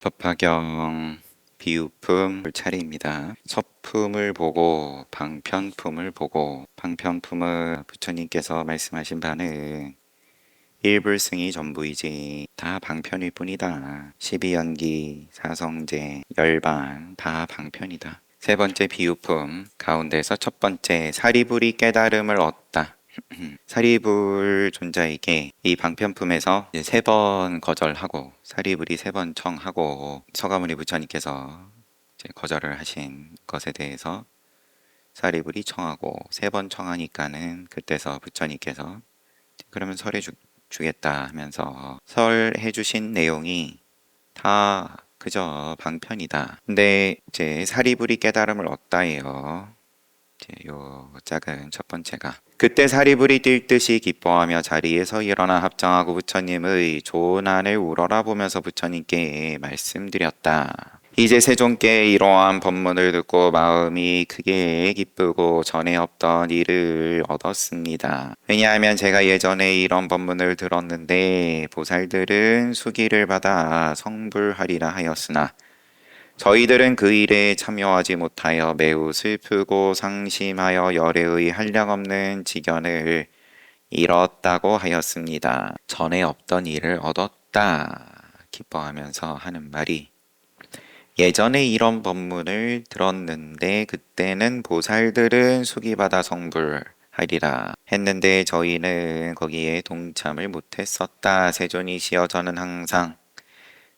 법화경 비유품 차례입니다. 서품을 보고 방편품을 보고, 방편품은 부처님께서 말씀하신 바는 일불승이 전부이지 다 방편일 뿐이다. 12연기, 사성제, 열반 다 방편이다. 세 번째 비유품 가운데서 첫 번째, 사리불이 깨달음을 얻다. 사리불 존자에게 이 방편품에서 3번 거절하고, 사리불이 3번 청하고, 서가모니 부처님께서 거절을 하신 것에 대해서 사리불이 청하고 3번 청하니까는 그때서 부처님께서 그러면 주겠다 하면서 설해 주신 내용이 다 그저 방편이다. 근데 이제 사리불이 깨달음을 얻다예요. 요 작은 첫 번째가, 그때 사리불이 뛸 듯이 기뻐하며 자리에서 일어나 합장하고 부처님의 조난을 우러러 보면서 부처님께 말씀드렸다. 이제 세존께 이러한 법문을 듣고 마음이 크게 기쁘고 전에 없던 일을 얻었습니다. 왜냐하면 제가 예전에 이런 법문을 들었는데 보살들은 수기를 받아 성불하리라 하였으나 저희들은 그 일에 참여하지 못하여 매우 슬프고 상심하여 열애의 한량없는 지견을 잃었다고 하였습니다. 전에 없던 일을 얻었다 기뻐하면서 하는 말이, 예전에 이런 법문을 들었는데 그때는 보살들은 수기받아 성불하리라 했는데 저희는 거기에 동참을 못했었다. 세존이시여, 저는 항상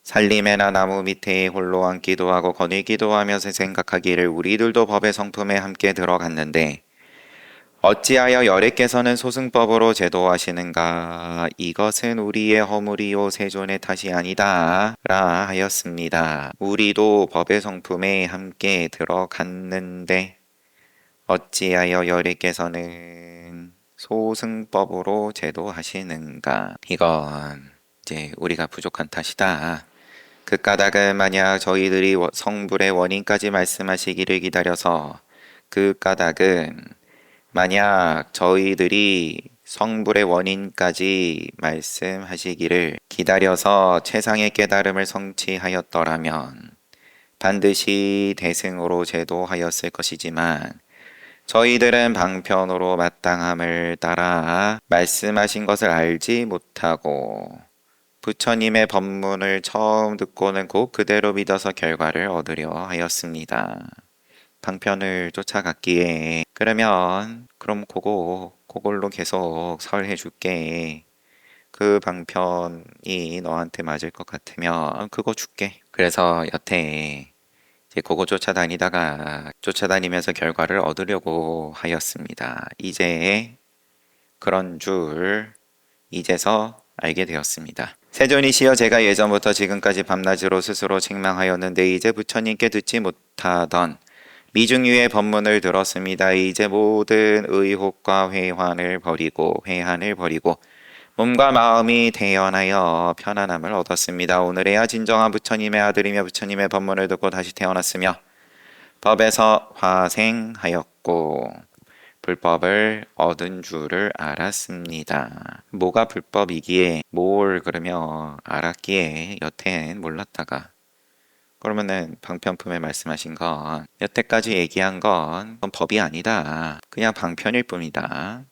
산림에나 나무 밑에 홀로 앉기도 하고 거닐기도 하면서 생각하기를 우리들도 법의 성품에 함께 들어갔는데 어찌하여 열애께서는 소승법으로 제도하시는가? 이것은 우리의 허물이요 세존의 탓이 아니다 라 하였습니다. 우리도 법의 성품에 함께 들어갔는데 어찌하여 열애께서는 소승법으로 제도하시는가? 이건 이제 우리가 부족한 탓이다. 그 까닭은 만약 저희들이 성불의 원인까지 말씀하시기를 기다려서, 그 까닭은 만약 저희들이 성불의 원인까지 말씀하시기를 기다려서 최상의 깨달음을 성취하였더라면 반드시 대승으로 제도하였을 것이지만 저희들은 방편으로 마땅함을 따라 말씀하신 것을 알지 못하고 부처님의 법문을 처음 듣고는 곧 그대로 믿어서 결과를 얻으려 하였습니다. 방편을 쫓아갔기에 그럼 그걸로 계속 설해 줄게. 그 방편이 너한테 맞을 것 같으면 그거 줄게. 그래서 여태 이제 그거 쫓아다니면서 결과를 얻으려고 하였습니다. 이제 그런 줄 이제서 알게 되었습니다. 세존이시여, 제가 예전부터 지금까지 밤낮으로 스스로 책망하였는데 이제 부처님께 듣지 못하던 미중유의 법문을 들었습니다. 이제 모든 의혹과 회한을 버리고 몸과 마음이 태어나여 편안함을 얻었습니다. 오늘에야 진정한 부처님의 아들이며 부처님의 법문을 듣고 다시 태어났으며 법에서 화생하였고 불법을 얻은 줄을 알았습니다. 뭐가 불법이기에 뭘 그러며 알았기에 여태는 몰랐다가, 그러면은 방편품에 말씀하신 건 여태까지 얘기한 건 법이 아니다. 그냥 방편일 뿐이다.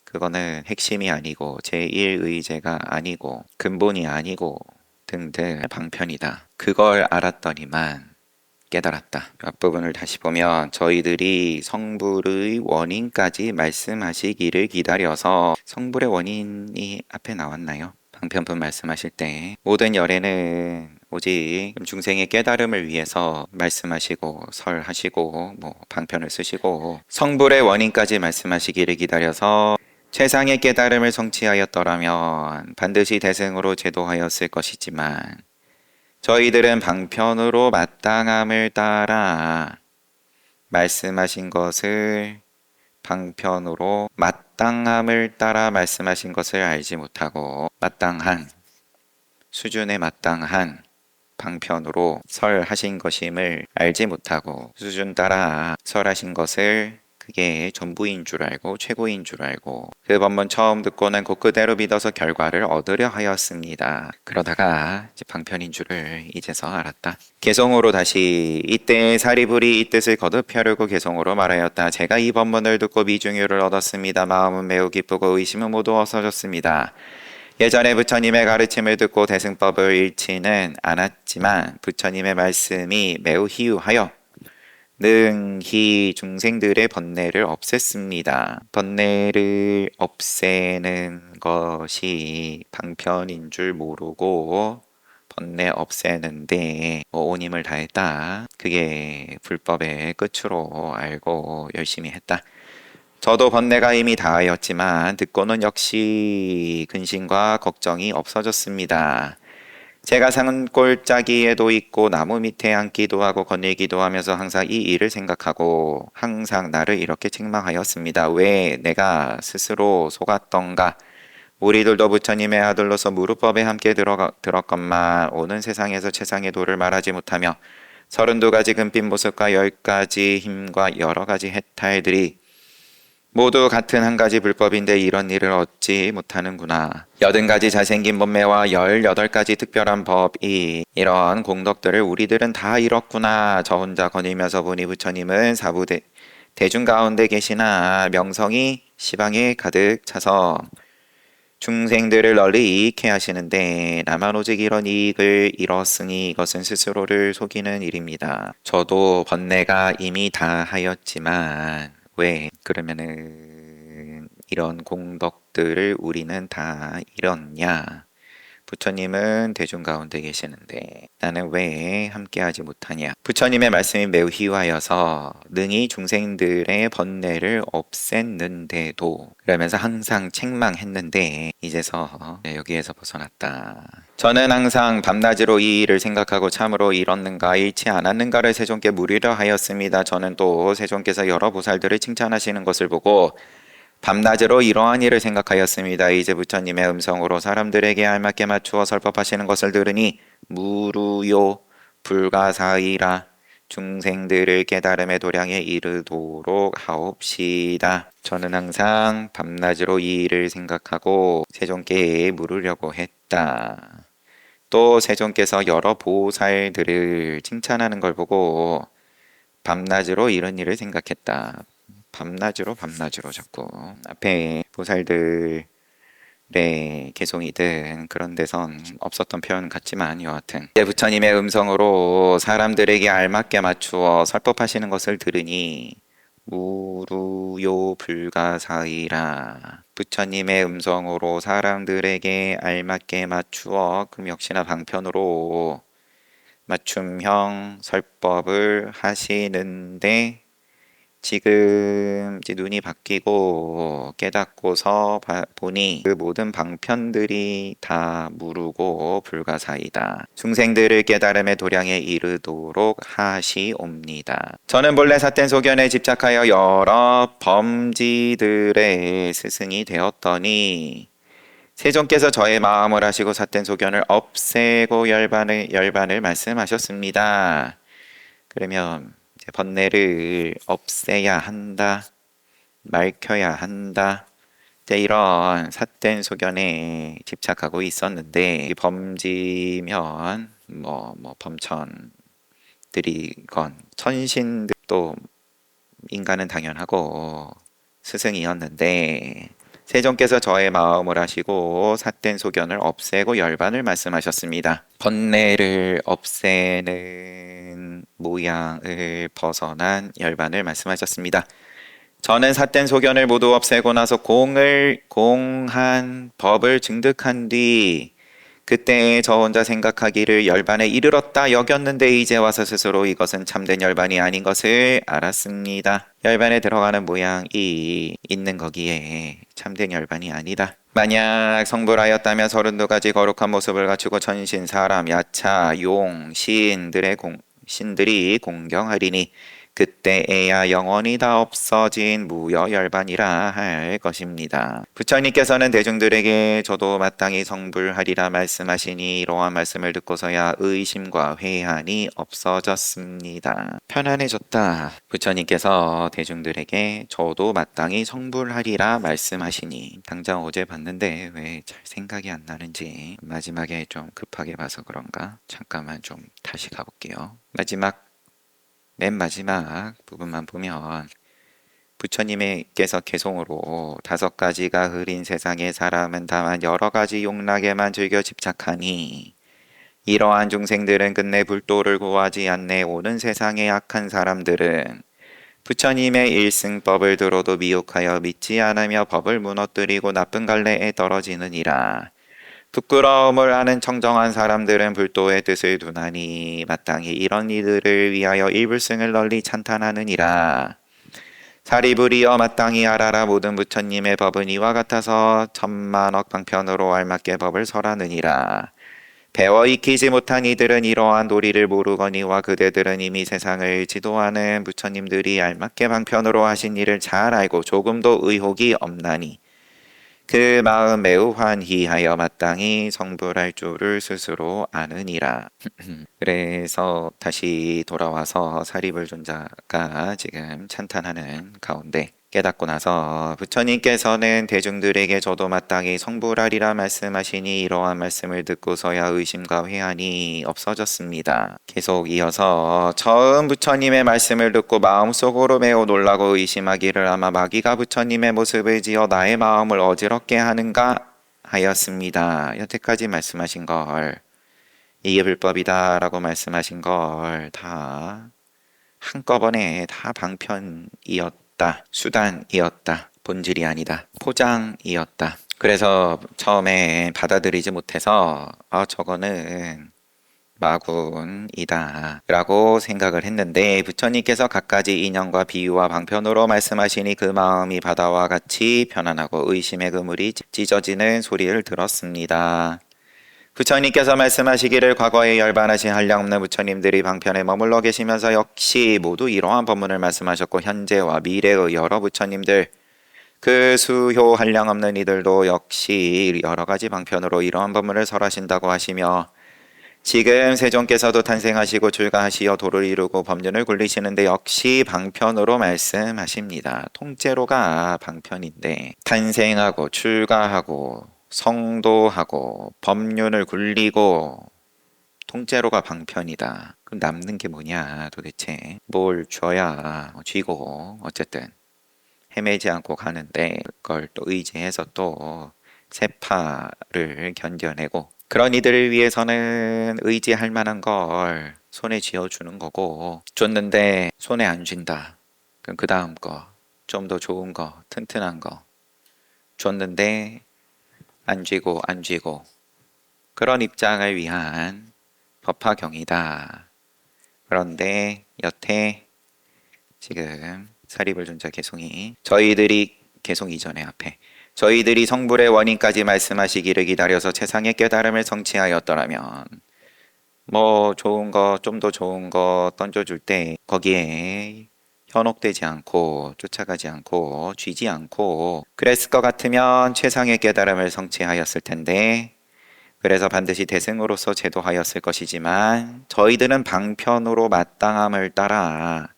그거는 핵심이 아니고 제1의제가 아니고 근본이 아니고 등등 방편이다. 그걸 알았더니만 깨달았다. 앞부분을 다시 보면 저희들이 성불의 원인까지 말씀하시기를 기다려서, 성불의 원인이 앞에 나왔나요? 방편품 말씀하실 때 모든 열애는 오직 중생의 깨달음을 위해서 말씀하시고 설하시고 방편을 쓰시고, 성불의 원인까지 말씀하시기를 기다려서 최상의 깨달음을 성취하였더라면 반드시 대승으로 제도하였을 것이지만 저희들은 방편으로 마땅함을 따라 말씀하신 것을 알지 못하고 마땅한 수준에 마땅한 방편으로 설하신 것임을 알지 못하고 수준 따라 설하신 것을 그게 전부인 줄 알고 최고인 줄 알고 그 법문 처음 듣고는 곧 그대로 믿어서 결과를 얻으려 하였습니다. 그러다가 이제 방편인 줄을 이제서 알았다. 개송으로 다시 이때 사리불이 이 뜻을 거듭하려고 개송으로 말하였다. 제가 이 법문을 듣고 미중유를 얻었습니다. 마음은 매우 기쁘고 의심은 모두 없어졌습니다. 예전에 부처님의 가르침을 듣고 대승법을 잃지는 않았지만 부처님의 말씀이 매우 희유하여 능히 중생들의 번뇌를 없앴습니다. 번뇌를 없애는 것이 방편인 줄 모르고 번뇌 없애는데 온 힘을 다했다. 그게 불법의 끝으로 알고 열심히 했다. 저도 번뇌가 이미 다하였지만 듣고는 역시 근심과 걱정이 없어졌습니다. 제가 산골짜기에도 있고 나무 밑에 앉기도 하고 거닐기도 하면서 항상 이 일을 생각하고 항상 나를 이렇게 책망하였습니다. 왜 내가 스스로 속았던가? 우리들도 부처님의 아들로서 무릇법에 함께 들었건만 오는 세상에서 최상의 도를 말하지 못하며 32가지 금빛 모습과 10가지 힘과 여러 가지 해탈들이 모두 같은 한 가지 불법인데 이런 일을 얻지 못하는구나. 80가지 잘생긴 몸매와 18가지 특별한 법이 이런 공덕들을 우리들은 다 잃었구나. 저 혼자 거닐면서 보니 부처님은 사부 대중 가운데 계시나 명성이 시방에 가득 차서 중생들을 널리 이익해 하시는데 나만 오직 이런 이익을 잃었으니 이것은 스스로를 속이는 일입니다. 저도 번뇌가 이미 다 하였지만 왜 그러면은 이런 공덕들을 우리는 다 잃었냐? 부처님은 대중 가운데 계시는데 나는 왜 함께하지 못하냐? 부처님의 말씀이 매우 희유하여서 능히 중생들의 번뇌를 없앴는데도 그러면서 항상 책망했는데 이제서 여기에서 벗어났다. 저는 항상 밤낮으로 이 일을 생각하고 참으로 잃었는가 잃지 않았는가를 세존께 물으려 하였습니다. 저는 또 세존께서 여러 보살들을 칭찬하시는 것을 보고 밤낮으로 이러한 일을 생각하였습니다. 이제 부처님의 음성으로 사람들에게 알맞게 맞추어 설법하시는 것을 들으니 무루요 불가사의라 중생들을 깨달음의 도량에 이르도록 하옵시다. 저는 항상 밤낮으로 이 일을 생각하고 세존께 물으려고 했다. 또 세존께서 여러 보살들을 칭찬하는 걸 보고 밤낮으로 이런 일을 생각했다. 밤낮으로 자꾸 앞에 보살들의 개송이든 그런 데선 없었던 표현 같지만 여하튼 이제 부처님의 음성으로 사람들에게 알맞게 맞추어 설법하시는 것을 들으니 무루요 불가사의라 부처님의 음성으로 사람들에게 알맞게 맞추어 그럼 역시나 방편으로 맞춤형 설법을 하시는데 지금 이제 눈이 바뀌고 깨닫고서 보니 그 모든 방편들이 다 무르고 불가사이다. 중생들을 깨달음의 도량에 이르도록 하시옵니다. 저는 본래 삿된 소견에 집착하여 여러 범지들의 스승이 되었더니 세존께서 저의 마음을 하시고 삿된 소견을 없애고 열반을 말씀하셨습니다. 그러면 번뇌를 없애야 한다, 맑혀야 한다. 이런 삿된 소견에 집착하고 있었는데 범지면 범천들이건 천신들도 인간은 당연하고 스승이었는데 세존께서 저의 마음을 하시고 삿된 소견을 없애고 열반을 말씀하셨습니다. 번뇌를 없애는 모양을 벗어난 열반을 말씀하셨습니다. 저는 삿된 소견을 모두 없애고 나서 공한 법을 증득한 뒤 그때 저 혼자 생각하기를 열반에 이르렀다 여겼는데 이제 와서 스스로 이것은 참된 열반이 아닌 것을 알았습니다. 열반에 들어가는 모양이 있는 거기에 참된 열반이 아니다. 만약 성불하였다면 32가지 거룩한 모습을 갖추고 천신, 사람, 야차, 용, 신들이 공경하리니 그때에야 영원히 다 없어진 무여열반이라 할 것입니다. 부처님께서는 대중들에게 저도 마땅히 성불하리라 말씀하시니 이러한 말씀을 듣고서야 의심과 회한이 없어졌습니다. 편안해졌다. 부처님께서 대중들에게 저도 마땅히 성불하리라 말씀하시니 당장 어제 봤는데 왜 잘 생각이 안 나는지 마지막에 좀 급하게 봐서 그런가? 잠깐만 좀 다시 가볼게요. 맨 마지막 부분만 보면 부처님께서 개송으로 5가지가 흐린 세상의 사람은 다만 여러 가지 욕락에만 즐겨 집착하니 이러한 중생들은 끝내 불도를 구하지 않네. 오는 세상의 악한 사람들은 부처님의 일승법을 들어도 미혹하여 믿지 않으며 법을 무너뜨리고 나쁜 갈래에 떨어지느니라. 부끄러움을 아는 청정한 사람들은 불도의 뜻을 두나니 마땅히 이런 이들을 위하여 일불승을 널리 찬탄하느니라. 사리불이여 마땅히 알아라. 모든 부처님의 법은 이와 같아서 천만억 방편으로 알맞게 법을 설하느니라. 배워 익히지 못한 이들은 이러한 도리를 모르거니와 그대들은 이미 세상을 지도하는 부처님들이 알맞게 방편으로 하신 일을 잘 알고 조금도 의혹이 없나니 그 마음 매우 환희하여 마땅히 성불할 줄을 스스로 아느니라. 그래서 다시 돌아와서 사리불존자가 지금 찬탄하는 가운데 깨닫고 나서 부처님께서는 대중들에게 저도 마땅히 성불하리라 말씀하시니 이러한 말씀을 듣고서야 의심과 회한이 없어졌습니다. 계속 이어서 처음 부처님의 말씀을 듣고 마음속으로 매우 놀라고 의심하기를 아마 마귀가 부처님의 모습을 지어 나의 마음을 어지럽게 하는가 하였습니다. 여태까지 말씀하신 걸 이게 불법이다 라고 말씀하신 걸 다 한꺼번에 다 방편이었다. 수단이었다. 본질이 아니다. 포장이었다. 그래서 처음에 받아들이지 못해서 저거는 마군이다 라고 생각을 했는데 부처님께서 갖가지 인연과 비유와 방편으로 말씀하시니 그 마음이 바다와 같이 편안하고 의심의 그물이 찢어지는 소리를 들었습니다. 부처님께서 말씀하시기를 과거에 열반하신 한량없는 부처님들이 방편에 머물러 계시면서 역시 모두 이러한 법문을 말씀하셨고 현재와 미래의 여러 부처님들 그 수효 한량없는 이들도 역시 여러 가지 방편으로 이러한 법문을 설하신다고 하시며 지금 세존께서도 탄생하시고 출가하시어 도를 이루고 법륜을 굴리시는데 역시 방편으로 말씀하십니다. 통째로가 방편인데 탄생하고 출가하고 성도하고 법륜을 굴리고 통째로가 방편이다. 그럼 남는 게 뭐냐 도대체. 뭘 줘야 쥐고 어쨌든 헤매지 않고 가는데 그걸 또 의지해서 또 세파를 견뎌내고 그런 이들을 위해서는 의지할 만한 걸 손에 쥐어주는 거고 줬는데 손에 안 쥔다. 그럼 그 다음 거 좀 더 좋은 거 튼튼한 거 줬는데 안 쥐고 그런 입장을 위한 법화경이다. 그런데 여태 지금 사리불존자 개송이 개송 이전에 앞에 저희들이 성불의 원인까지 말씀하시기를 기다려서 세상의 깨달음을 성취하였더라면 뭐 좋은 거 좀 더 좋은 거 던져줄 때 거기에 현혹되지 않고 쫓아가지 않고 쥐지 않고 그랬을 것 같으면 최상의 깨달음을 성취하였을 텐데 그래서 반드시 대승으로서 제도하였을 것이지만 저희들은 방편으로 마땅함을 따라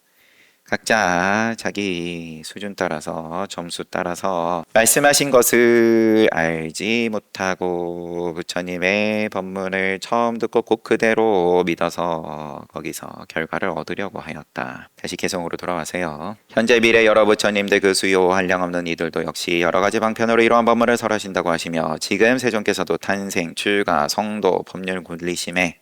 각자 자기 수준 따라서 점수 따라서 말씀하신 것을 알지 못하고 부처님의 법문을 처음 듣고 곧 그대로 믿어서 거기서 결과를 얻으려고 하였다. 다시 개성으로 돌아와세요. 현재 미래 여러 부처님들 그 수요 한량없는 이들도 역시 여러 가지 방편으로 이러한 법문을 설하신다고 하시며 지금 세존께서도 탄생, 출가, 성도, 법륜 굴리심에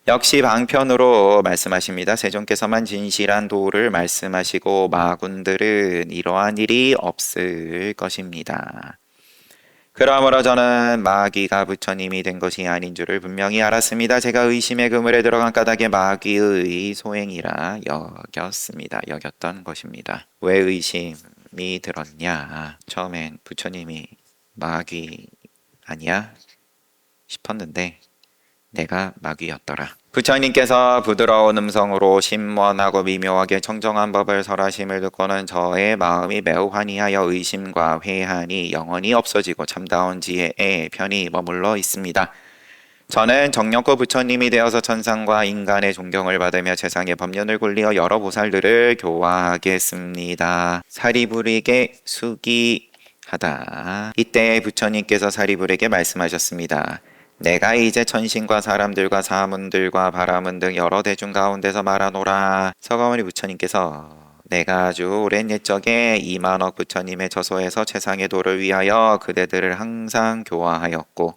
역시 방편으로 말씀하십니다. 세존께서만 진실한 도를 말씀하시고 마군들은 이러한 일이 없을 것입니다. 그러므로 저는 마귀가 부처님이 된 것이 아닌 줄을 분명히 알았습니다. 제가 의심의 그물에 들어간 까닭에 마귀의 소행이라 여겼던 것입니다. 왜 의심이 들었냐? 처음엔 부처님이 마귀 아니야 싶었는데 내가 마귀였더라. 부처님께서 부드러운 음성으로 신원하고 미묘하게 청정한 법을 설하심을 듣고는 저의 마음이 매우 환희하여 의심과 회한이 영원히 없어지고 참다운 지혜에 편히 머물러 있습니다. 저는 정력고 부처님이 되어서 천상과 인간의 존경을 받으며 세상의 법륜을 굴리어 여러 보살들을 교화하겠습니다. 사리불에게 수기하다. 이때 부처님께서 사리불에게 말씀하셨습니다. 내가 이제 천신과 사람들과 사문들과 바라문 등 여러 대중 가운데서 말하노라. 서가모니 부처님께서 내가 아주 오랜 옛적에 2만억 부처님의 저소에서 최상의 도를 위하여 그대들을 항상 교화하였고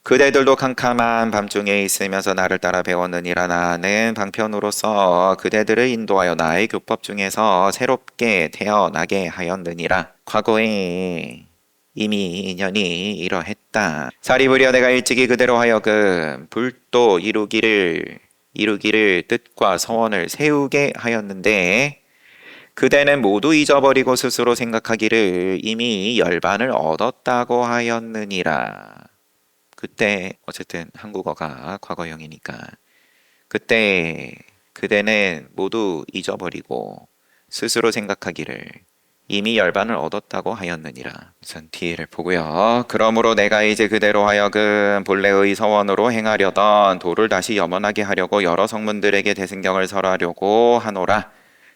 그대들도 캄캄한 밤중에 있으면서 나를 따라 배웠느니라. 나는 방편으로서 그대들을 인도하여 나의 교법 중에서 새롭게 태어나게 하였느니라. 과거에 이미 인연이 이러했다. 사리부리여 내가 일찍이 그대로 하여금 불도 이루기를 뜻과 서원을 세우게 하였는데 그대는 모두 잊어버리고 스스로 생각하기를 이미 열반을 얻었다고 하였느니라. 그때 어쨌든 한국어가 과거형이니까 그때 그대는 모두 잊어버리고 스스로 생각하기를 이미 열반을 얻었다고 하였느니라. 우선 뒤를 보고요. 그러므로 내가 이제 그대로 하여금 본래의 서원으로 행하려던 도를 다시 염원하게 하려고 여러 성문들에게 대승경을 설하려고 하노라.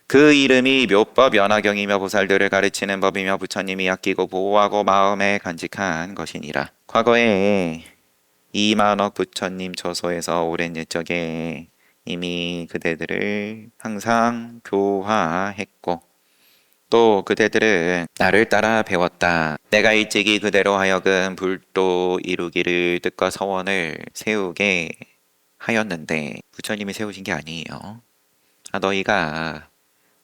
그 이름이 묘법 연화경이며 보살들을 가르치는 법이며 부처님이 아끼고 보호하고 마음에 간직한 것이니라. 과거에 2만억 부처님 저소에서 오랜 옛적에 이미 그대들을 항상 교화했고 또 그대들은 나를 따라 배웠다. 내가 일찍이 그대로 하여금 불도 이루기를 뜻과 서원을 세우게 하였는데 부처님이 세우신 게 아니에요. 너희가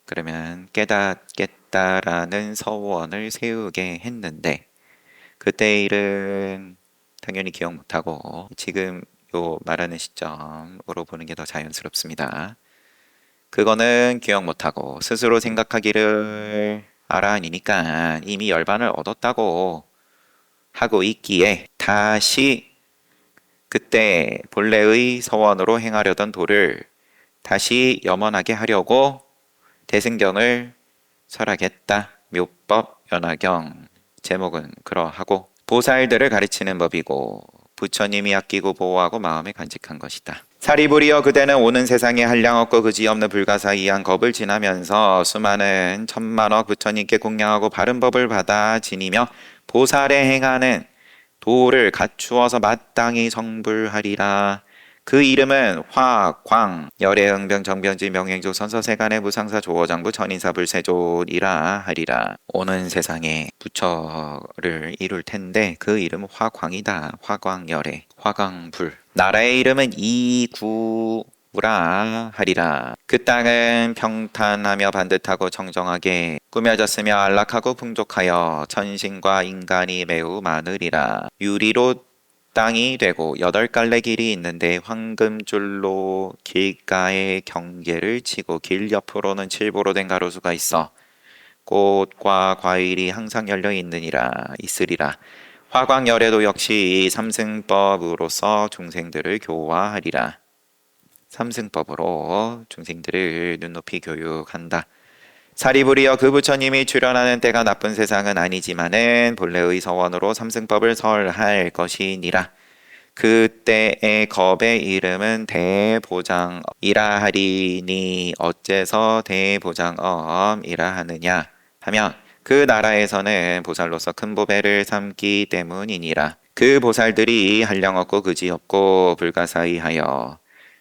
그러면 깨닫겠다라는 서원을 세우게 했는데 그때 일은 당연히 기억 못하고 지금 요 말하는 시점으로 보는 게 더 자연스럽습니다. 그거는 기억 못하고 스스로 생각하기를 알아하니까 이미 열반을 얻었다고 하고 있기에 다시 그때 본래의 서원으로 행하려던 도를 다시 염원하게 하려고 대승경을 설하겠다. 묘법 연화경 제목은 그러하고 보살들을 가르치는 법이고 부처님이 아끼고 보호하고 마음에 간직한 것이다. 사리부리여 그대는 오는 세상에 한량없고 그지없는 불가사의한 겁을 지나면서 수많은 천만억 부처님께 공양하고 바른 법을 받아 지니며 보살에 행하는 도를 갖추어서 마땅히 성불하리라. 그 이름은 화, 광, 열애, 응병, 정병지, 명행조, 선서세간의 무상사, 조어장부, 천인사, 불세존이라 하리라. 오는 세상에 부처를 이룰 텐데 그 이름은 화광이다. 화광열애, 화광불. 나라의 이름은 이구라 하리라. 그 땅은 평탄하며 반듯하고 청정하게 꾸며졌으며 안락하고 풍족하여 천신과 인간이 매우 많으리라. 유리로 땅이 되고 8갈래 길이 있는데 황금줄로 길가에 경계를 치고 길 옆으로는 칠보로 된 가로수가 있어 꽃과 과일이 항상 열려 있으리라. 화광열애도 역시 삼승법으로서 중생들을 교화하리라. 삼승법으로 중생들을 눈높이 교육한다. 사리부리여 그 부처님이 출현하는 때가 나쁜 세상은 아니지만은 본래의 서원으로 삼승법을 설할 것이니라. 그때의 겁의 이름은 대보장이라 하리니 어째서 대보장엄이라 하느냐 하면 그 나라에서는 보살로서 큰 보배를 삼기 때문이니라. 그 보살들이 한량없고 그지없고 불가사의하여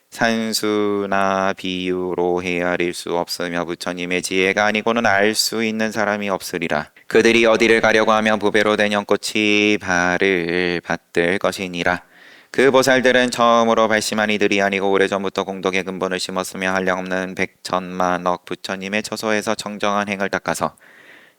산수나 비유로 헤아릴 수 없으며 부처님의 지혜가 아니고는 알 수 있는 사람이 없으리라. 그들이 어디를 가려고 하면 부배로 된 연꽃이 발을 받들 것이니라. 그 보살들은 처음으로 발심한 이들이 아니고 오래전부터 공덕의 근본을 심었으며 한량없는 백천만억 부처님의 처소에서 청정한 행을 닦아서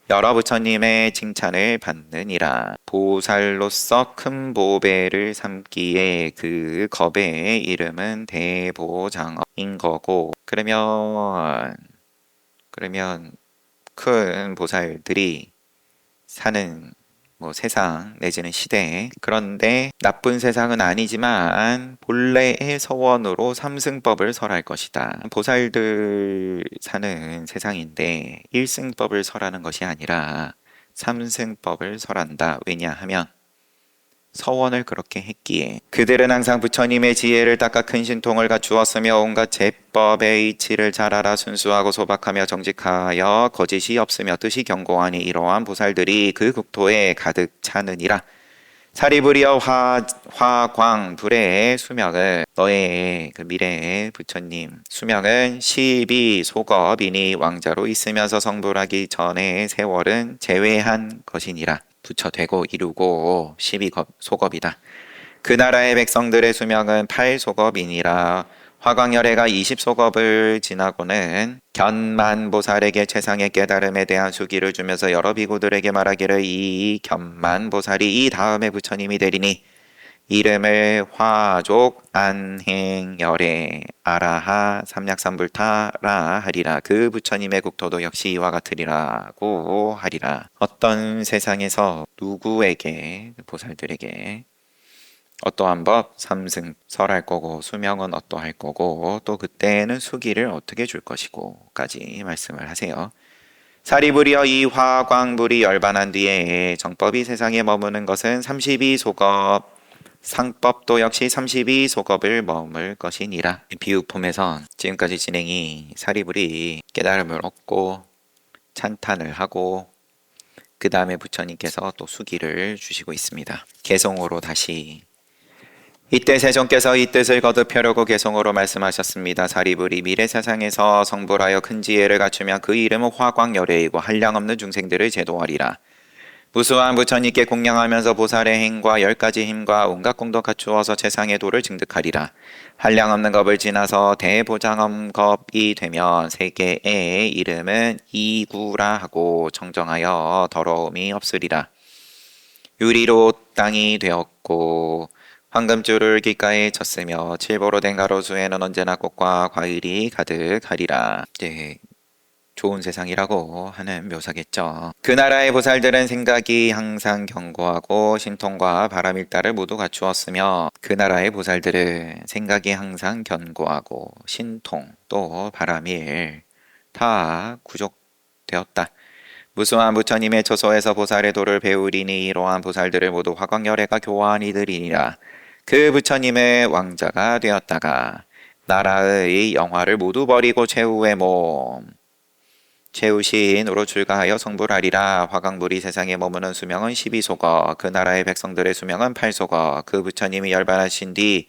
여러 부처님의 칭찬을 받느니라. 보살로서 큰 보배를 삼기에 그 겁의 이름은 대보장인 거고 그러면 큰 보살들이 사는 뭐 세상 내지는 시대. 그런데 나쁜 세상은 아니지만 본래의 서원으로 삼승법을 설할 것이다. 보살들 사는 세상인데 일승법을 설하는 것이 아니라 삼승법을 설한다. 왜냐하면 서원을 그렇게 했기에 그들은 항상 부처님의 지혜를 닦아 큰 신통을 갖추었으며 온갖 제법의 이치를 잘 알아 순수하고 소박하며 정직하여 거짓이 없으며 뜻이 견고하니 이러한 보살들이 그 국토에 가득 차느니라. 사리부리여 화광 불의 수명은 너의 그 미래의 부처님 수명은 12소겁이니 왕자로 있으면서 성불하기 전의 세월은 제외한 것이니라. 부처되고 이루고 12소겁이다. 그 나라의 백성들의 수명은 8소겁이니라. 화광열애가 20소겁을 지나고는 견만보살에게 최상의 깨달음에 대한 수기를 주면서 여러 비구들에게 말하기를 이 견만보살이 이 다음에 부처님이 되리니 이름을 화족 안행열애 아라하 삼약삼불타라 하리라. 그 부처님의 국토도 역시 이와 같으리라고 하리라. 어떤 세상에서 누구에게 보살들에게 어떠한 법 삼승 설할 거고 수명은 어떠할 거고 또 그때는 수기를 어떻게 줄 것이고까지 말씀을 하세요. 사리부리여 이 화광불이 열반한 뒤에 정법이 세상에 머무는 것은 32소겁 상법도 역시 32소겁을 머물 것이니라. 비유품에선 지금까지 진행이 사리불이 깨달음을 얻고 찬탄을 하고 그 다음에 부처님께서 또 수기를 주시고 있습니다. 개성으로 다시 이때 세존께서 이 뜻을 거듭하려고 개성으로 말씀하셨습니다. 사리불이 미래 세상에서 성불하여 큰 지혜를 갖추면 그 이름은 화광열애이고 한량없는 중생들을 제도하리라. 무수한 부처님께 공양하면서 보살의 행과 10가지 힘과 온갖 공덕 갖추어서 최상의 도를 증득하리라. 한량없는 겁을 지나서 대보장엄겁이 되면 세계의 이름은 이구라 하고 정정하여 더러움이 없으리라. 유리로 땅이 되었고 황금줄을 귓가에 쳤으며 칠보로 된 가로수에는 언제나 꽃과 과일이 가득하리라. 네, 좋은 세상이라고 하는 묘사겠죠. 그 나라의 보살들은 생각이 항상 견고하고 신통과 바람일다를 모두 갖추었으며 그 나라의 보살들은 생각이 항상 견고하고 신통 또 바람일 다 구족되었다. 무수한 부처님의 처소에서 보살의 도를 배우리니 이러한 보살들을 모두 화광열애가 교화한 이들이니라. 그 부처님의 왕자가 되었다가 나라의 영화를 모두 버리고 최후의 몸 최우신으로 출가하여 성불하리라. 화광불이 세상에 머무는 수명은 12소거 그 나라의 백성들의 수명은 8소거 그 부처님이 열반하신 뒤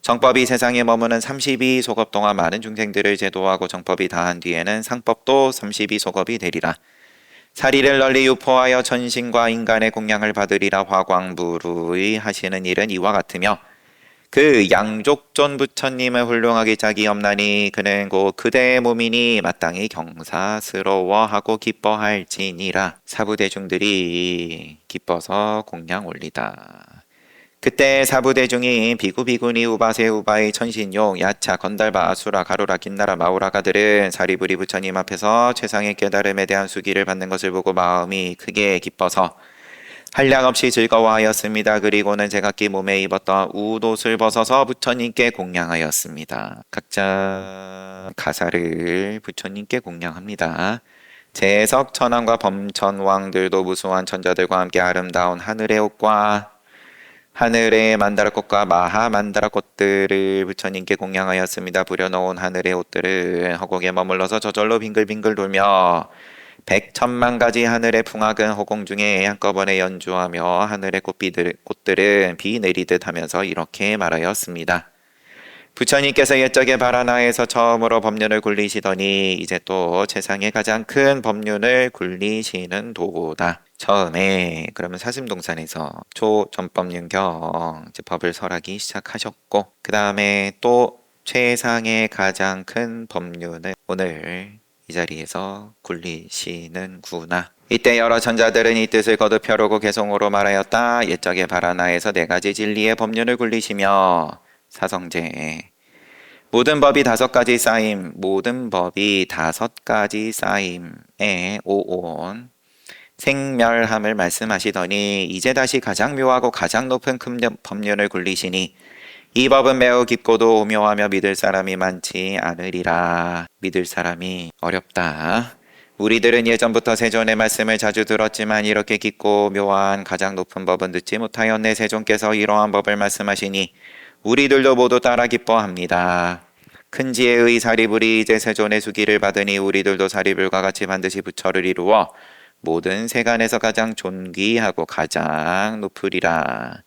정법이 세상에 머무는 32소겁 동안 많은 중생들을 제도하고 정법이 다한 뒤에는 상법도 32소겁이 되리라. 사리를 널리 유포하여 천신과 인간의 공양을 받으리라. 화광불의 하시는 일은 이와 같으며 그 양족존 부처님을 훌륭하게 짝이 없나니 그는 곧 그대의 몸이니 마땅히 경사스러워하고 기뻐할지니라. 사부대중들이 기뻐서 공양 올리다. 그때 사부대중이 비구비구니 우바세 우바의 천신용 야차 건달바 아수라 가루라 긴나라 마우라가들은 사리부리 부처님 앞에서 최상의 깨달음에 대한 수기를 받는 것을 보고 마음이 크게 기뻐서 한량없이 즐거워하였습니다. 그리고는 제각기 몸에 입었던 우옷을 벗어서 부처님께 공양하였습니다. 각자 가사를 부처님께 공양합니다. 재석 천왕과 범천왕들도 무수한 천자들과 함께 아름다운 하늘의 옷과 하늘의 만다라꽃과 마하 만다라꽃들을 부처님께 공양하였습니다. 부려놓은 하늘의 옷들은 허공에 머물러서 저절로 빙글빙글 돌며 100천만 가지 하늘의 풍악은 허공 중에 한꺼번에 연주하며 하늘의 꽃들은 비 내리듯 하면서 이렇게 말하였습니다. 부처님께서 옛적에 바라나에서 처음으로 법륜을 굴리시더니 이제 또 세상에 가장 큰 법륜을 굴리시는 도다. 처음에 그러면 사슴동산에서 초전법륜경 법을 설하기 시작하셨고 그 다음에 또 최상의 가장 큰 법륜을 오늘 이 자리에서 굴리시는구나. 이때 여러 천자들은 이 뜻을 거듭하려고 개성으로 말하였다. 옛적에 바라나에서 4가지 진리의 법륜을 굴리시며 사성제 모든 법이 5가지 쌓임 모든 법이 5가지 쌓임에 오온 생멸함을 말씀하시더니 이제 다시 가장 묘하고 가장 높은 법륜을 굴리시니 이 법은 매우 깊고도 오묘하며 믿을 사람이 많지 않으리라. 믿을 사람이 어렵다. 우리들은 예전부터 세존의 말씀을 자주 들었지만 이렇게 깊고 묘한 가장 높은 법은 듣지 못하였네. 세존께서 이러한 법을 말씀하시니 우리들도 모두 따라 기뻐합니다. 큰 지혜의 사리불이 이제 세존의 수기를 받으니 우리들도 사리불과 같이 반드시 부처를 이루어 모든 세간에서 가장 존귀하고 가장 높으리라.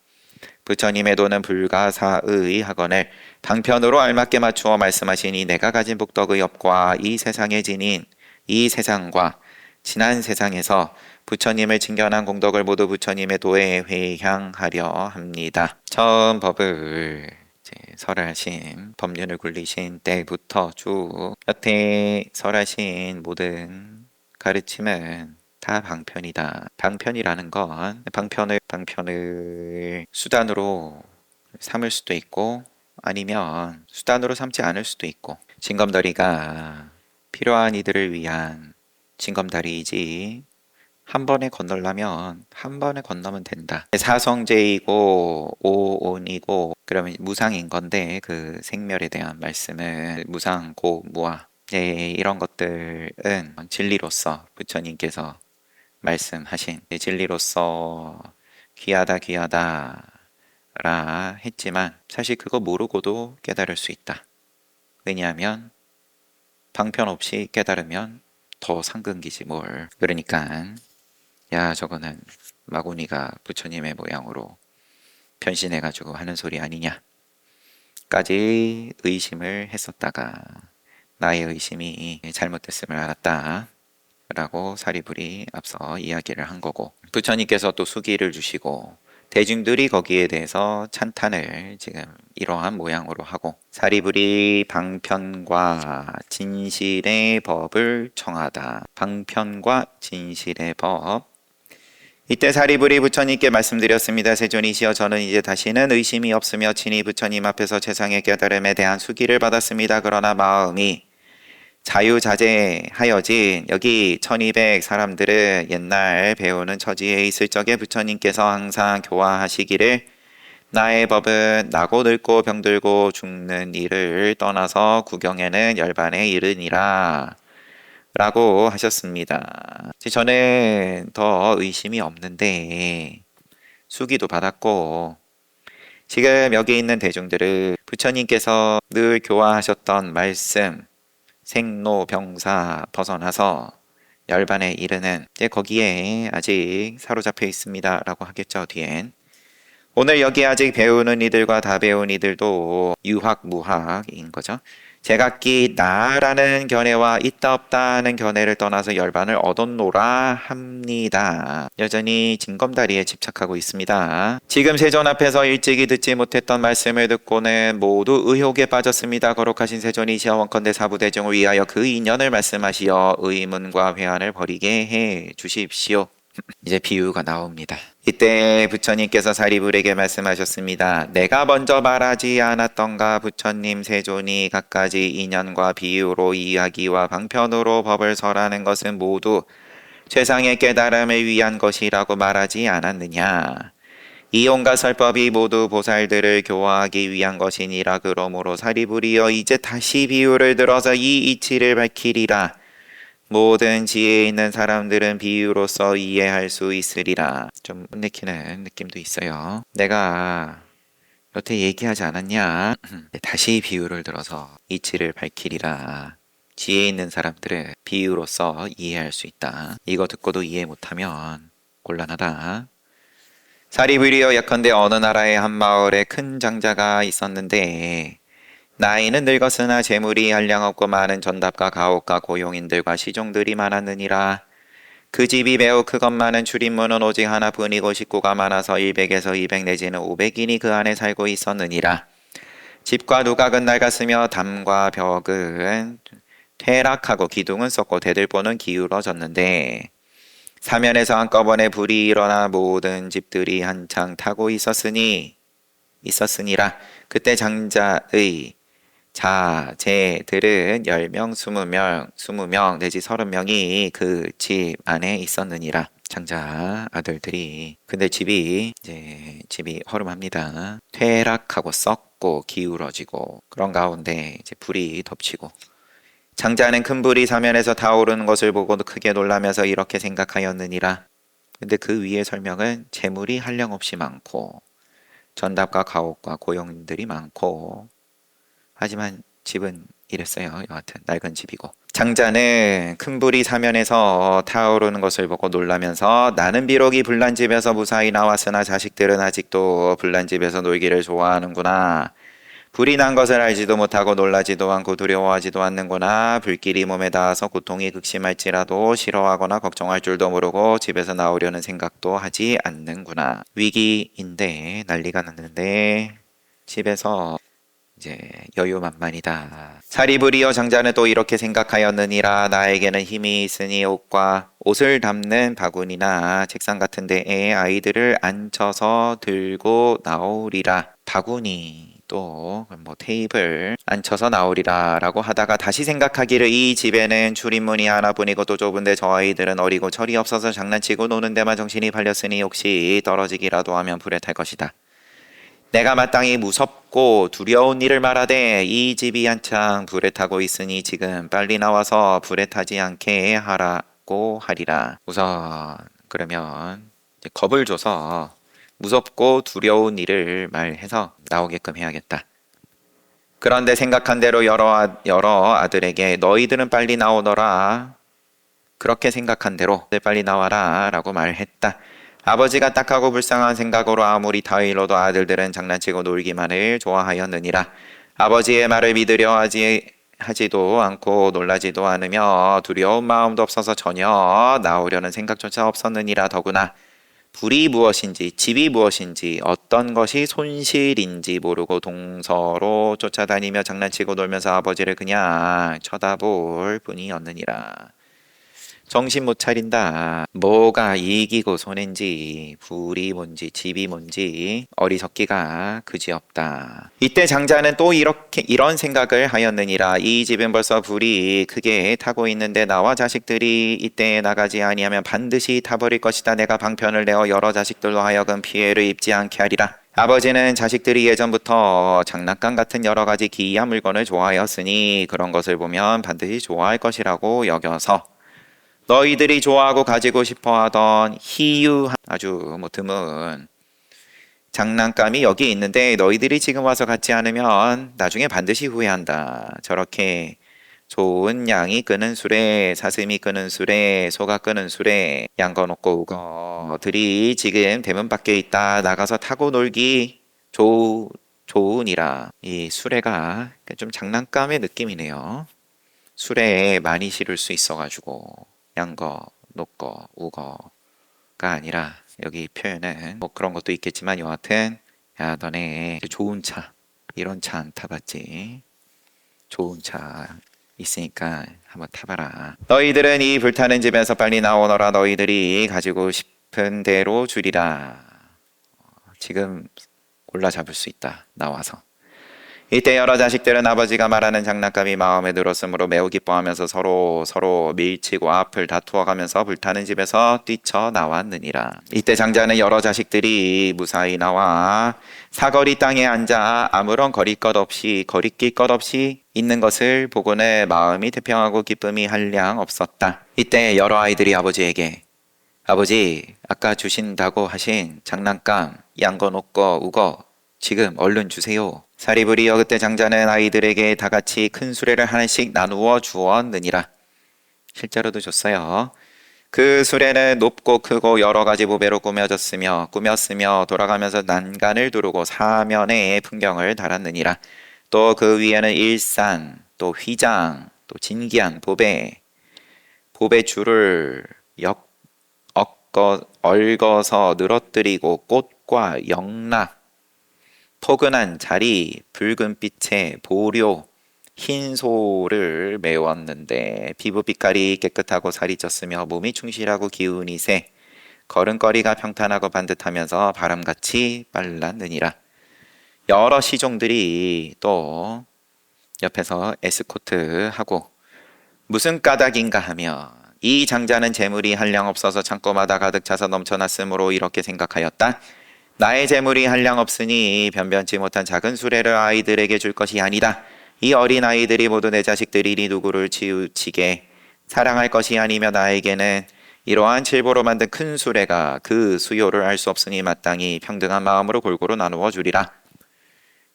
부처님의 도는 불가사의 학원을 방편으로 알맞게 맞추어 말씀하시니 내가 가진 복덕의 업과 이 세상에 지닌 이 세상과 지난 세상에서 부처님을 칭견한 공덕을 모두 부처님의 도에 회향하려 합니다. 처음 법을 설하신 법륜을 굴리신 때부터 쭉 여태 설하신 모든 가르침은 다 방편이다. 방편이라는 건 방편을 수단으로 삼을 수도 있고 아니면 수단으로 삼지 않을 수도 있고 징검다리가 필요한 이들을 위한 징검다리이지 한 번에 건너려면 한 번에 건너면 된다. 사성제이고 오온이고 그러면 무상인 건데 그 생멸에 대한 말씀은 무상, 고, 무아 이런 것들은 진리로서 부처님께서 말씀하신 진리로서 귀하다 라 했지만 사실 그거 모르고도 깨달을 수 있다. 왜냐하면 방편 없이 깨달으면 더 상근기지 뭘. 그러니까 야 저거는 마구니가 부처님의 모양으로 변신해가지고 하는 소리 아니냐 까지 의심을 했었다가 나의 의심이 잘못됐음을 알았다 라고 사리불이 앞서 이야기를 한 거고 부처님께서 또 수기를 주시고 대중들이 거기에 대해서 찬탄을 지금 이러한 모양으로 하고 사리불이 방편과 진실의 법을 청하다. 방편과 진실의 법. 이때 사리불이 부처님께 말씀드렸습니다. 세존이시여 저는 이제 다시는 의심이 없으며 친히 부처님 앞에서 세상의 깨달음에 대한 수기를 받았습니다. 그러나 마음이 자유자재하여진 여기 1200 사람들은 옛날 배우는 처지에 있을 적에 부처님께서 항상 교화하시기를 나의 법은 나고 늙고 병들고 죽는 일을 떠나서 구경에는 열반에 이르니라 라고 하셨습니다. 저는 더 의심이 없는데 수기도 받았고 지금 여기 있는 대중들은 부처님께서 늘 교화하셨던 말씀 생로병사 벗어나서 열반에 이르는 거기에 아직 사로잡혀 있습니다 라고 하겠죠. 뒤엔 오늘 여기 아직 배우는 이들과 다 배운 이들도 유학무학인 거죠. 제각기 나라는 견해와 있다 없다는 견해를 떠나서 열반을 얻었노라 합니다. 여전히 징검다리에 집착하고 있습니다. 지금 세존 앞에서 일찍이 듣지 못했던 말씀을 듣고는 모두 의혹에 빠졌습니다. 거룩하신 세존이시여 원컨대 사부대중을 위하여 그 인연을 말씀하시어 의문과 회한을 버리게 해 주십시오. 이제 비유가 나옵니다. 이때 부처님께서 사리불에게 말씀하셨습니다. 내가 먼저 말하지 않았던가 부처님 세존이 갖가지 인연과 비유로 이야기와 방편으로 법을 설하는 것은 모두 최상의 깨달음을 위한 것이라고 말하지 않았느냐. 이 온갖 설법이 모두 보살들을 교화하기 위한 것이니라. 그러므로 사리불이여 이제 다시 비유를 들어서 이 이치를 밝히리라. 모든 지혜 있는 사람들은 비유로서 이해할 수 있으리라. 좀 혼내키는 느낌도 있어요. 내가 여태 얘기하지 않았냐? 다시 비유를 들어서 이치를 밝히리라. 지혜 있는 사람들은 비유로서 이해할 수 있다. 이거 듣고도 이해 못하면 곤란하다. 사리불이여 예컨대 어느 나라의 한 마을에 큰 장자가 있었는데 나이는 늙었으나 재물이 한량없고 많은 전답과 가옥과 고용인들과 시종들이 많았느니라. 그 집이 매우 크건만은 출입문은 오직 하나뿐이고 식구가 많아서 100에서 200 내지는 500인이 그 안에 살고 있었느니라. 집과 누각은 낡았으며 담과 벽은 퇴락하고 기둥은 썩고 대들보는 기울어졌는데 사면에서 한꺼번에 불이 일어나 모든 집들이 한창 타고 있었으니라. 그때 장자의 자제들은 10명, 20명 내지 30명이 그 집 안에 있었느니라. 장자 아들들이 근데 집이 허름합니다. 퇴락하고 썩고 기울어지고 그런 가운데 이제 불이 덮치고 장자는 큰 불이 사면에서 타오르는 것을 보고 크게 놀라면서 이렇게 생각하였느니라. 근데 그 위에 설명은 재물이 한량없이 많고 전답과 가옥과 고용들이 많고 하지만 집은 이랬어요. 여하튼 낡은 집이고 장자는 큰 불이 사면에서 타오르는 것을 보고 놀라면서 나는 비록 이 불난 집에서 무사히 나왔으나 자식들은 아직도 불난 집에서 놀기를 좋아하는구나. 불이 난 것을 알지도 못하고 놀라지도 않고 두려워하지도 않는구나. 불길이 몸에 닿아서 고통이 극심할지라도 싫어하거나 걱정할 줄도 모르고 집에서 나오려는 생각도 하지 않는구나. 위기인데 난리가 났는데 집에서 이제 여유만만이다. 사리불이여 장자는 또 이렇게 생각하였느니라. 나에게는 힘이 있으니 옷을 담는 바구니나 책상 같은 데에 아이들을 앉혀서 들고 나오리라. 바구니 또 뭐 테이블 앉혀서 나오리라 라고 하다가 다시 생각하기를 이 집에는 출입문이 하나뿐이고 또 좁은데 저 아이들은 어리고 철이 없어서 장난치고 노는 데만 정신이 팔렸으니 혹시 떨어지기라도 하면 불에 탈 것이다. 내가 마땅히 무섭고 두려운 일을 말하되 이 집이 한창 불에 타고 있으니 지금 빨리 나와서 불에 타지 않게 하라고 하리라. 우선 그러면 이제 겁을 줘서 무섭고 두려운 일을 말해서 나오게끔 해야겠다. 그런데 생각한 대로 여러 아들에게 너희들은 빨리 나오너라. 그렇게 생각한 대로 빨리 나와라 라고 말했다. 아버지가 딱하고 불쌍한 생각으로 아무리 타일러도 아들들은 장난치고 놀기만을 좋아하였느니라. 아버지의 말을 믿으려 하지도 않고 놀라지도 않으며 두려운 마음도 없어서 전혀 나오려는 생각조차 없었느니라. 더구나 불이 무엇인지 집이 무엇인지 어떤 것이 손실인지 모르고 동서로 쫓아다니며 장난치고 놀면서 아버지를 그냥 쳐다볼 뿐이었느니라. 정신 못 차린다. 뭐가 이익이고 손해인지 불이 뭔지 집이 뭔지 어리석기가 그지없다. 이때 장자는 또 이런 생각을 하였느니라. 이 집은 벌써 불이 크게 타고 있는데 나와 자식들이 이때에 나가지 아니하면 반드시 타버릴 것이다. 내가 방편을 내어 여러 자식들로 하여금 피해를 입지 않게 하리라. 아버지는 자식들이 예전부터 장난감 같은 여러 가지 기이한 물건을 좋아하였으니 그런 것을 보면 반드시 좋아할 것이라고 여겨서 너희들이 좋아하고 가지고 싶어하던 희유한 아주 드문 장난감이 여기 있는데 너희들이 지금 와서 갖지 않으면 나중에 반드시 후회한다. 저렇게 좋은 양이 끄는 수레, 사슴이 끄는 수레, 소가 끄는 수레, 양거 놓고 우거들이 지금 대문 밖에 있다. 나가서 타고 놀기 좋으니라. 이 수레가 좀 장난감의 느낌이네요. 수레에 많이 실을 수 있어가지고 양거, 녹거, 우거가 아니라 여기 표현은 뭐 그런 것도 있겠지만 여하튼 야 너네 좋은 차 이런 차 안 타봤지? 좋은 차 있으니까 한번 타봐라. 너희들은 이 불타는 집에서 빨리 나오너라. 너희들이 가지고 싶은 대로 주리라. 지금 골라 잡을 수 있다. 나와서. 이때 여러 자식들은 아버지가 말하는 장난감이 마음에 들었으므로 매우 기뻐하면서 서로 밀치고 앞을 다투어 가면서 불타는 집에서 뛰쳐나왔느니라. 이때 장자는 여러 자식들이 무사히 나와 사거리 땅에 앉아 아무런 거리낄 것 없이 있는 것을 보고는 마음이 태평하고 기쁨이 한량 없었다. 이때 여러 아이들이 아버지에게 아버지 아까 주신다고 하신 장난감 양거 녹거 우거 지금 얼른 주세요. 사리불이여 그때 장자는 아이들에게 다 같이 큰 수레를 하나씩 나누어 주었느니라. 실제로도 줬어요. 그 수레는 높고 크고 여러 가지 보배로 꾸몄으며 돌아가면서 난간을 두르고 사면에 풍경을 달았느니라. 또 그 위에는 일산, 또 휘장, 또 진기한 보배 줄을 얽어서 늘어뜨리고 꽃과 영락 포근한 자리, 붉은 빛의 보료, 흰 소를 메웠는데 피부 빛깔이 깨끗하고 살이 쪘으며 몸이 충실하고 기운이 세 걸음걸이가 평탄하고 반듯하면서 바람같이 빨랐느니라. 여러 시종들이 또 옆에서 에스코트하고 무슨 까닭인가 하며 이 장자는 재물이 한량 없어서 창고마다 가득 차서 넘쳐났으므로 이렇게 생각하였다. 나의 재물이 한량 없으니 변변치 못한 작은 수레를 아이들에게 줄 것이 아니다. 이 어린 아이들이 모두 내 자식들이니 누구를 치우치게 사랑할 것이 아니며 나에게는 이러한 칠보로 만든 큰 수레가 그 수요를 알 수 없으니 마땅히 평등한 마음으로 골고루 나누어 주리라.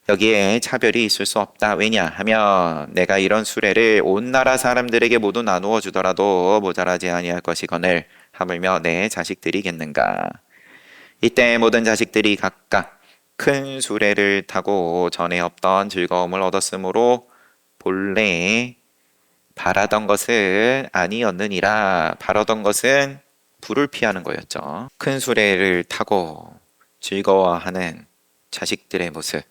여기에 차별이 있을 수 없다. 왜냐하면 내가 이런 수레를 온 나라 사람들에게 모두 나누어 주더라도 모자라지 아니할 것이거늘 하물며 내 자식들이겠는가. 이때 모든 자식들이 각각 큰 수레를 타고 전에 없던 즐거움을 얻었으므로 본래 바라던 것은 아니었느니라. 바라던 것은 불을 피하는 거였죠. 큰 수레를 타고 즐거워하는 자식들의 모습.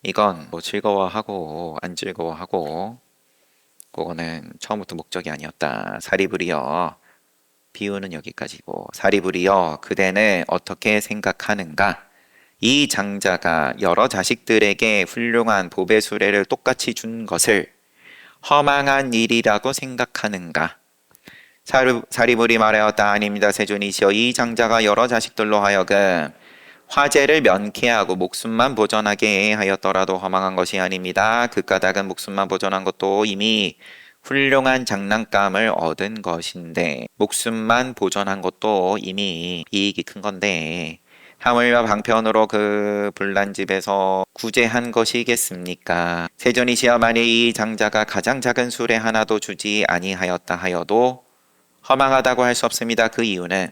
이건 뭐 즐거워하고 안 즐거워하고 그거는 처음부터 목적이 아니었다. 사리부리여. 비유는 여기까지고 사리부리여 그대는 어떻게 생각하는가? 이 장자가 여러 자식들에게 훌륭한 보배 수레를 똑같이 준 것을 허망한 일이라고 생각하는가? 사리불이 말하였다. 아닙니다. 세존이시여 이 장자가 여러 자식들로 하여금 화재를 면케하고 목숨만 보전하게 하였더라도 허망한 것이 아닙니다. 그 까닭은 목숨만 보전한 것도 이미 훌륭한 장난감을 얻은 것인데 목숨만 보전한 것도 이미 이익이 큰 건데 하물며 방편으로 그 불난집에서 구제한 것이겠습니까? 세존이시여 만일 이 장자가 가장 작은 수레 하나도 주지 아니하였다 하여도 허망하다고 할 수 없습니다. 그 이유는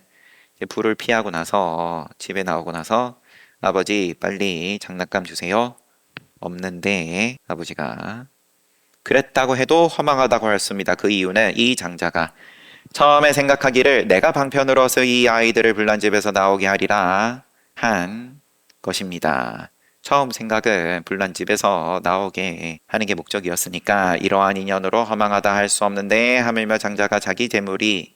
불을 피하고 나서 집에 나오고 나서 아버지 빨리 장난감 주세요. 없는데 아버지가 그랬다고 해도 허망하다고 했습니다. 그 이유는 이 장자가 처음에 생각하기를 내가 방편으로서 이 아이들을 불난집에서 나오게 하리라 한 것입니다. 처음 생각은 불난집에서 나오게 하는 게 목적이었으니까 이러한 인연으로 허망하다 할 수 없는데 하물며 장자가 자기 재물이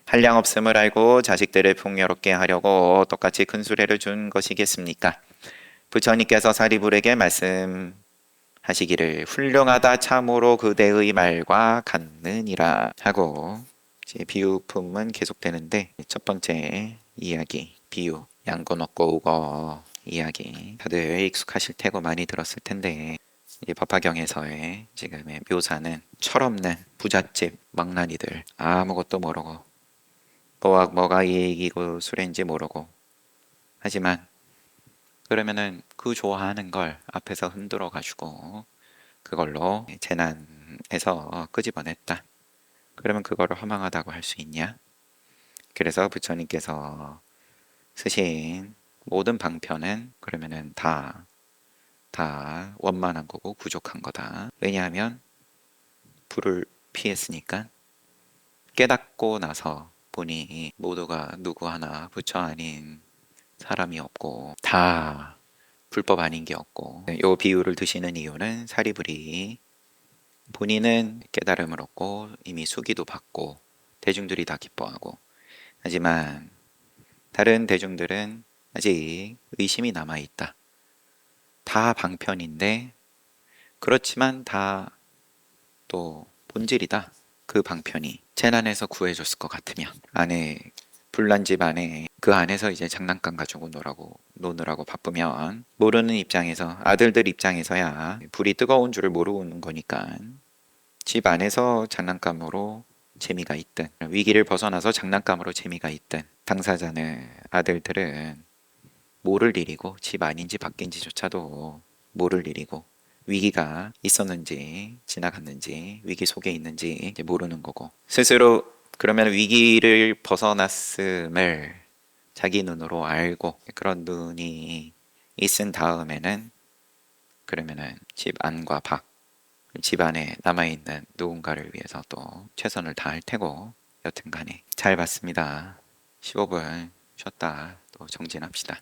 한량 없음을 알고 자식들을 풍요롭게 하려고 똑같이 큰 수레를 준 것이겠습니까? 부처님께서 사리불에게 말씀하시기를 훌륭하다 참으로 그대의 말과 같느니라 하고 이제 비유품은 계속되는데 첫 번째 이야기 비유 양거 넣고 우거 이야기 다들 익숙하실 테고 많이 들었을 텐데 이제 법화경에서의 지금의 묘사는 철없는 부잣집 망나니들 아무것도 모르고 뭐가 이익이고 수레인지 모르고 하지만 그러면은 그 좋아하는 걸 앞에서 흔들어 가지고 그걸로 재난에서 끄집어냈다. 그러면 그거를 허망하다고 할 수 있냐? 그래서 부처님께서 쓰신 모든 방편은 그러면은 다 원만한 거고 부족한 거다. 왜냐하면 불을 피했으니까 깨닫고 나서 보니 모두가 누구 하나 부처 아닌 사람이 없고 다 불법 아닌 게 없고 요 비유를 드시는 이유는 사리불이 본인은 깨달음을 얻고 이미 수기도 받고 대중들이 다 기뻐하고 하지만 다른 대중들은 아직 의심이 남아있다. 다 방편인데 그렇지만 다 또 본질이다. 그 방편이 재난에서 구해줬을 것 같으면 안에 불난 집 안에 그 안에서 이제 장난감 가지고 노느라고 바쁘면 모르는 입장에서 아들들 입장에서야 불이 뜨거운 줄을 모르는 거니까 집 안에서 장난감으로 재미가 있든 위기를 벗어나서 장난감으로 재미가 있든 당사자는 아들들은 모를 일이고 집 아닌지 밖인지조차도 모를 일이고 위기가 있었는지 지나갔는지 위기 속에 있는지 이제 모르는 거고 스스로 그러면 위기를 벗어났음을 자기 눈으로 알고 그런 눈이 있은 다음에는 그러면은 집 안과 밖 집 안에 남아있는 누군가를 위해서 또 최선을 다할 테고 여튼 간에 잘 봤습니다. 15분 쉬었다 또 정진합시다.